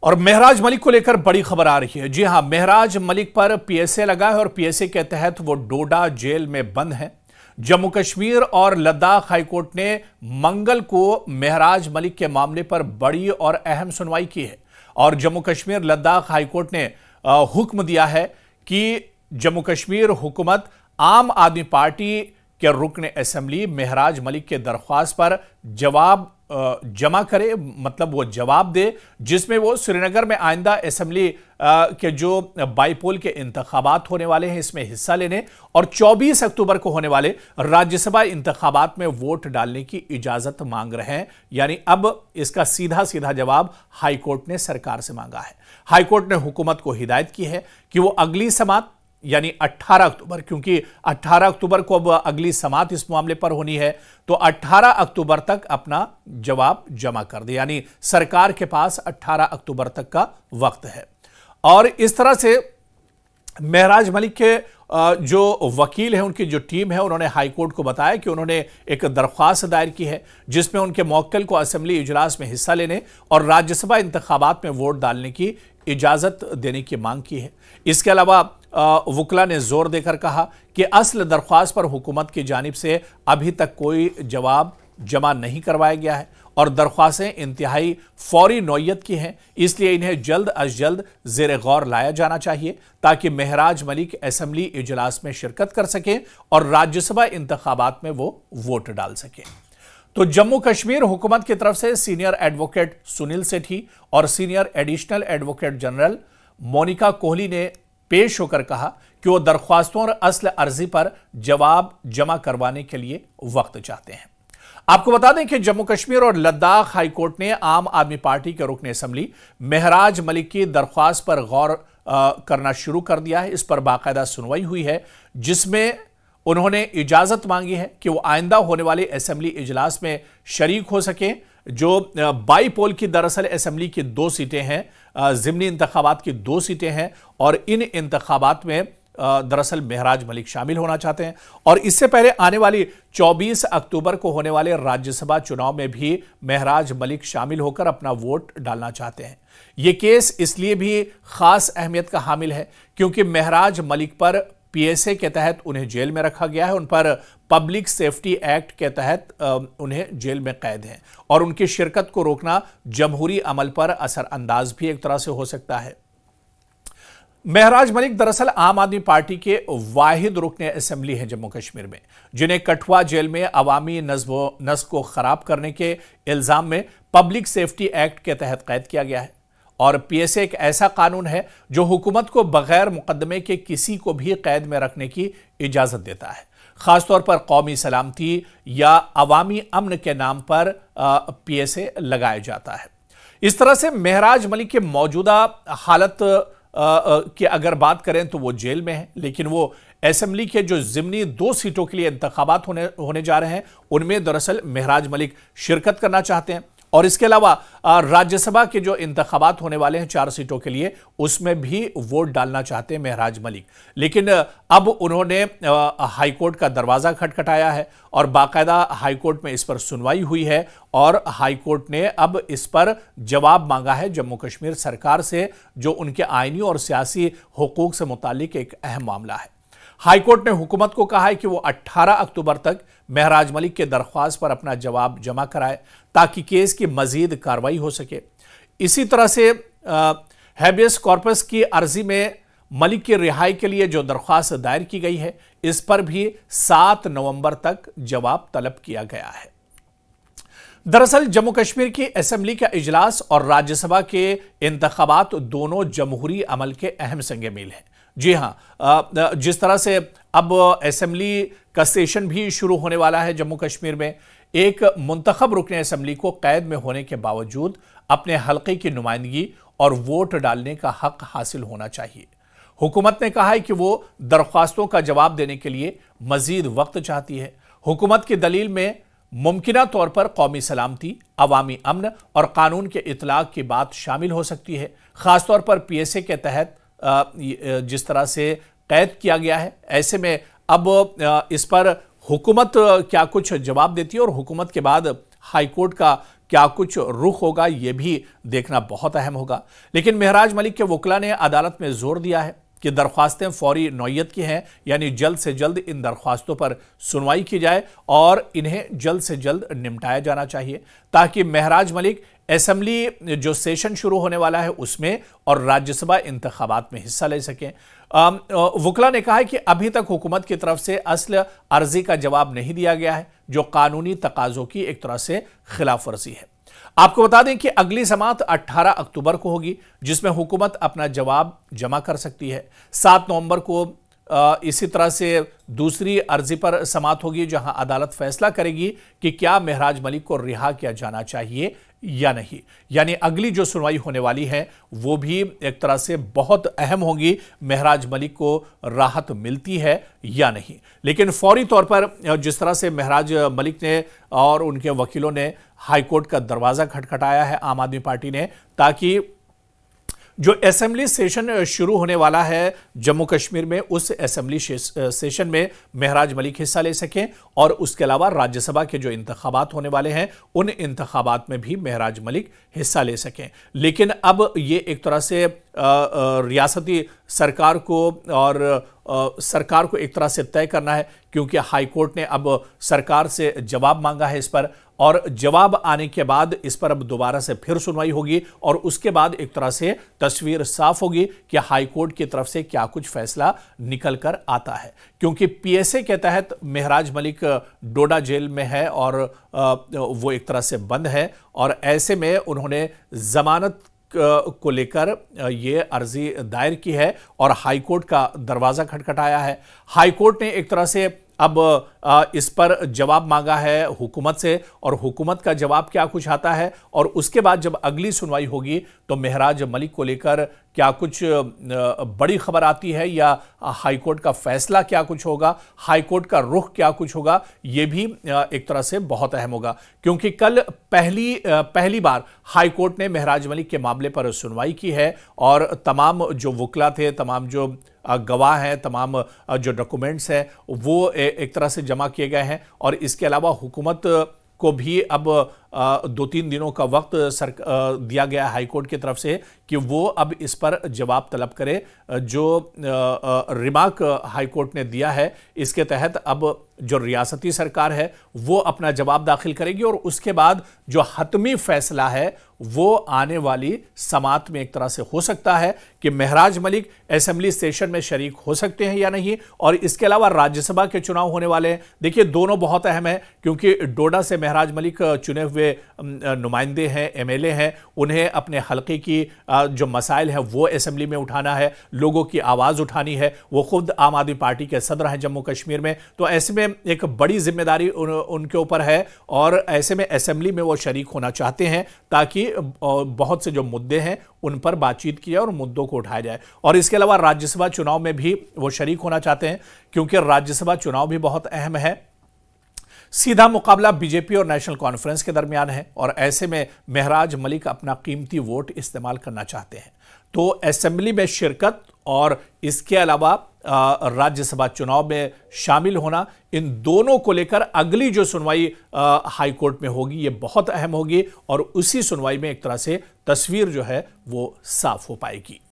और महराज मलिक को लेकर बड़ी खबर आ रही है। जी हां, महराज मलिक पर पीएसए लगा है और पीएसए के तहत वो डोडा जेल में बंद है। जम्मू कश्मीर और लद्दाख हाईकोर्ट ने मंगल को महराज मलिक के मामले पर बड़ी और अहम सुनवाई की है और जम्मू कश्मीर लद्दाख हाईकोर्ट ने हुक्म दिया है कि जम्मू कश्मीर हुकूमत आम आदमी पार्टी के रुकन असेंबली महराज मलिक के दरख्वास्त पर जवाब जमा करे, मतलब वो जवाब दे, जिसमें वो श्रीनगर में आइंदा असेंबली के जो बाईपोल के इंतखाबात होने वाले हैं इसमें हिस्सा लेने और 24 अक्टूबर को होने वाले राज्यसभा इंतखाबात में वोट डालने की इजाजत मांग रहे हैं। यानी अब इसका सीधा सीधा जवाब हाईकोर्ट ने सरकार से मांगा है। हाईकोर्ट ने हुकूमत को हिदायत की है कि वो अगली समात यानी 18 अक्टूबर, क्योंकि 18 अक्टूबर को अब अगली समात इस मामले पर होनी है, तो 18 अक्टूबर तक अपना जवाब जमा कर दे। यानी सरकार के पास 18 अक्टूबर तक का वक्त है। और इस तरह से महराज मलिक के जो वकील हैं, उनकी जो टीम है, उन्होंने हाईकोर्ट को बताया कि उन्होंने एक दरख्वास्त दायर की है जिसमें उनके मौक्किल को असेंबली इजलास में हिस्सा लेने और राज्यसभा इंतखाबात में वोट डालने की इजाजत देने की मांग की है। इसके अलावा वकील ने जोर देकर कहा कि असल दरख्वास्त पर हुकूमत की जानिब से अभी तक कोई जवाब जमा नहीं करवाया गया है और दरख्वास्तें इंतहाई फौरी नौयत की हैं, इसलिए इन्हें जल्द अज जल्द ज़ेर गौर लाया जाना चाहिए ताकि महराज मलिक असेंबली इजलास में शिरकत कर सकें और राज्यसभा इंतखाबात में वो वोट डाल सकें। तो जम्मू कश्मीर हुकूमत की तरफ से सीनियर एडवोकेट सुनील सेठी और senior additional advocate general Monika Kohli ने पेश होकर कहा कि वो दरख्वास्तों और असल अर्जी पर जवाब जमा करवाने के लिए वक्त चाहते हैं। आपको बता दें कि जम्मू कश्मीर और लद्दाख हाईकोर्ट ने आम आदमी पार्टी के रुकन असेंबली महराज मलिक की दरख्वास्त पर गौर करना शुरू कर दिया है। इस पर बाकायदा सुनवाई हुई है जिसमें उन्होंने इजाजत मांगी है कि वो आइंदा होने वाले असेंबली इजलास में शरीक हो सके। जो बाईपोल की दरअसल असेंबली की 2 सीटें हैं, ज़िमनी इंतखाबात की 2 सीटें हैं और इन इंतखाबात में दरअसल महराज मलिक शामिल होना चाहते हैं और इससे पहले आने वाली 24 अक्टूबर को होने वाले राज्यसभा चुनाव में भी महराज मलिक शामिल होकर अपना वोट डालना चाहते हैं। यह केस इसलिए भी खास अहमियत का हामिल है क्योंकि महराज मलिक पर पीएसए के तहत उन्हें जेल में रखा गया है, उन पर पब्लिक सेफ्टी एक्ट के तहत उन्हें जेल में कैद है और उनकी शिरकत को रोकना जमहूरी अमल पर असरअंदाज भी एक तरह से हो सकता है। महराज मलिक दरअसल आम आदमी पार्टी के वाहिद रुकन असेंबली हैं जम्मू कश्मीर में, जिन्हें कठुआ जेल में अवामी नज़्म को खराब करने के इल्जाम में पब्लिक सेफ्टी एक्ट के तहत कैद किया गया है और पीएसए एक ऐसा कानून है जो हुकूमत को बगैर मुकदमे के किसी को भी कैद में रखने की इजाजत देता है, खासतौर पर कौमी सलामती या अवामी अमन के नाम पर पीएसए लगाया जाता है। इस तरह से महराज मलिक के मौजूदा हालत की अगर बात करें तो वो जेल में है, लेकिन वो असेंबली के जो ज़िमनी 2 सीटों के लिए इंतखाबात होने जा रहे हैं उनमें दरअसल महराज मलिक शिरकत करना चाहते हैं और इसके अलावा राज्यसभा के जो इंतखाबात होने वाले हैं 4 सीटों के लिए उसमें भी वोट डालना चाहते हैं महराज मलिक। लेकिन अब उन्होंने हाईकोर्ट का दरवाज़ा खटखटाया है और बाकायदा हाईकोर्ट में इस पर सुनवाई हुई है और हाईकोर्ट ने अब इस पर जवाब मांगा है जम्मू कश्मीर सरकार से, जो उनके आईनी और सियासी हुकूक से मुतालिक एक अहम मामला है। हाईकोर्ट ने हुकूमत को कहा है कि वो 18 अक्टूबर तक महराज मलिक के दरख्वास्त पर अपना जवाब जमा कराए ताकि केस की मजीद कार्रवाई हो सके। इसी तरह से हैबियस कॉर्पस की अर्जी में मलिक की रिहाई के लिए जो दरख्वास्त दायर की गई है इस पर भी 7 नवंबर तक जवाब तलब किया गया है। दरअसल जम्मू कश्मीर की असेंबली का इजलास और राज्यसभा के इंतखाबात दोनों जमहूरी अमल के अहम संग मील हैं। जी हां, जिस तरह से अब असेंबली का सेशन भी शुरू होने वाला है जम्मू कश्मीर में, एक मुंतखब रुकन असेंबली को कैद में होने के बावजूद अपने हल्के की नुमाइंदगी और वोट डालने का हक हासिल होना चाहिए। हुकूमत ने कहा है कि वो दरख्वास्तों का जवाब देने के लिए मजीद वक्त चाहती है। हुकूमत की दलील में मुमकिना तौर पर कौमी सलामती, अवामी अमन और कानून के इतलाक की बात शामिल हो सकती है, खासतौर पर पीएसए के तहत जिस तरह से कैद किया गया है। ऐसे में अब इस पर हुकूमत क्या कुछ जवाब देती है और हुकूमत के बाद हाईकोर्ट का क्या कुछ रुख होगा, यह भी देखना बहुत अहम होगा। लेकिन महराज मलिक के वकील ने अदालत में जोर दिया है कि दरख्वास्तें फौरी नौयत की हैं, यानी जल्द से जल्द इन दरख्वास्तों पर सुनवाई की जाए और इन्हें जल्द से जल्द निपटाया जाना चाहिए, ताकि महराज मलिक असेंबली जो सेशन शुरू होने वाला है उसमें और राज्यसभा इंतखाबात में हिस्सा ले सकें। वकील ने कहा है कि अभी तक हुकूमत की तरफ से असल अर्जी का जवाब नहीं दिया गया है, जो कानूनी तकाजों की एक तरह से खिलाफ वर्जी है। आपको बता दें कि अगली समाअत 18 अक्टूबर को होगी, जिसमें हुकूमत अपना जवाब जमा कर सकती है। 7 नवंबर को इसी तरह से दूसरी अर्जी पर समाअत होगी, जहां अदालत फैसला करेगी कि क्या महराज मलिक को रिहा किया जाना चाहिए या नहीं। यानी अगली जो सुनवाई होने वाली है वो भी एक तरह से बहुत अहम होगी, महराज मलिक को राहत मिलती है या नहीं। लेकिन फौरी तौर पर जिस तरह से महराज मलिक ने और उनके वकीलों ने हाईकोर्ट का दरवाजा खटखटाया है आम आदमी पार्टी ने, ताकि जो असेंबली सेशन शुरू होने वाला है जम्मू कश्मीर में, उस असेंबली सेशन में महराज मलिक हिस्सा ले सकें और उसके अलावा राज्यसभा के जो इंतखाबात होने वाले हैं उन इंतखाबात में भी महराज मलिक हिस्सा ले सकें। लेकिन अब ये एक तरह से रियासती सरकार को और सरकार को एक तरह से तय करना है, क्योंकि हाई कोर्ट ने अब सरकार से जवाब मांगा है इस पर, और जवाब आने के बाद इस पर अब दोबारा से फिर सुनवाई होगी और उसके बाद एक तरह से तस्वीर साफ होगी कि हाई कोर्ट की तरफ से क्या कुछ फैसला निकल कर आता है। क्योंकि पीएसए के तहत महराज मलिक डोडा जेल में है और वो एक तरह से बंद है, और ऐसे में उन्होंने जमानत को लेकर ये अर्जी दायर की है और हाईकोर्ट का दरवाजा खटखटाया है। हाईकोर्ट ने एक तरह से अब इस पर जवाब मांगा है हुकूमत से, और हुकूमत का जवाब क्या कुछ आता है और उसके बाद जब अगली सुनवाई होगी तो महराज मलिक को लेकर क्या कुछ बड़ी खबर आती है या हाईकोर्ट का फैसला क्या कुछ होगा, हाईकोर्ट का रुख क्या कुछ होगा, यह भी एक तरह से बहुत अहम होगा। क्योंकि कल पहली बार हाईकोर्ट ने महराज मलिक के मामले पर सुनवाई की है और तमाम जो वकील थे, तमाम जो गवाह हैं, तमाम जो डॉक्यूमेंट्स हैं वो एक तरह से जमा किए गए हैं, और इसके अलावा हुकूमत को भी अब 2-3 दिनों का वक्त दिया गया है हाईकोर्ट की तरफ से कि वो अब इस पर जवाब तलब करे। जो रिमार्क हाईकोर्ट ने दिया है इसके तहत अब जो रियासती सरकार है वो अपना जवाब दाखिल करेगी और उसके बाद जो हतमी फैसला है वो आने वाली समाअत में एक तरह से हो सकता है कि महराज मलिक असेंबली सेशन में शरीक हो सकते हैं या नहीं। और इसके अलावा राज्यसभा के चुनाव होने वाले हैं। देखिए दोनों बहुत अहम है, क्योंकि डोडा से महराज मलिक चुने हुए नुमाइंदे हैं, एमएलए हैं, उन्हें अपने हल्के की जो मसाइल है वो असेंबली में उठाना है, लोगों की आवाज उठानी है। वो खुद आम आदमी पार्टी के सदर हैं जम्मू कश्मीर में, तो ऐसे में एक बड़ी जिम्मेदारी उनके ऊपर है और ऐसे में असेंबली में वो शरीक होना चाहते हैं ताकि बहुत से जो मुद्दे हैं उन पर बातचीत की जाए और मुद्दों को उठाया जाए। और इसके अलावा राज्यसभा चुनाव में भी वो शरीक होना चाहते हैं, क्योंकि राज्यसभा चुनाव भी बहुत अहम है। सीधा मुकाबला बीजेपी और नेशनल कॉन्फ्रेंस के दरमियान है और ऐसे में महराज मलिक अपना कीमती वोट इस्तेमाल करना चाहते हैं। तो असेंबली में शिरकत और इसके अलावा राज्यसभा चुनाव में शामिल होना, इन दोनों को लेकर अगली जो सुनवाई हाई कोर्ट में होगी ये बहुत अहम होगी और उसी सुनवाई में एक तरह से तस्वीर जो है वो साफ हो पाएगी।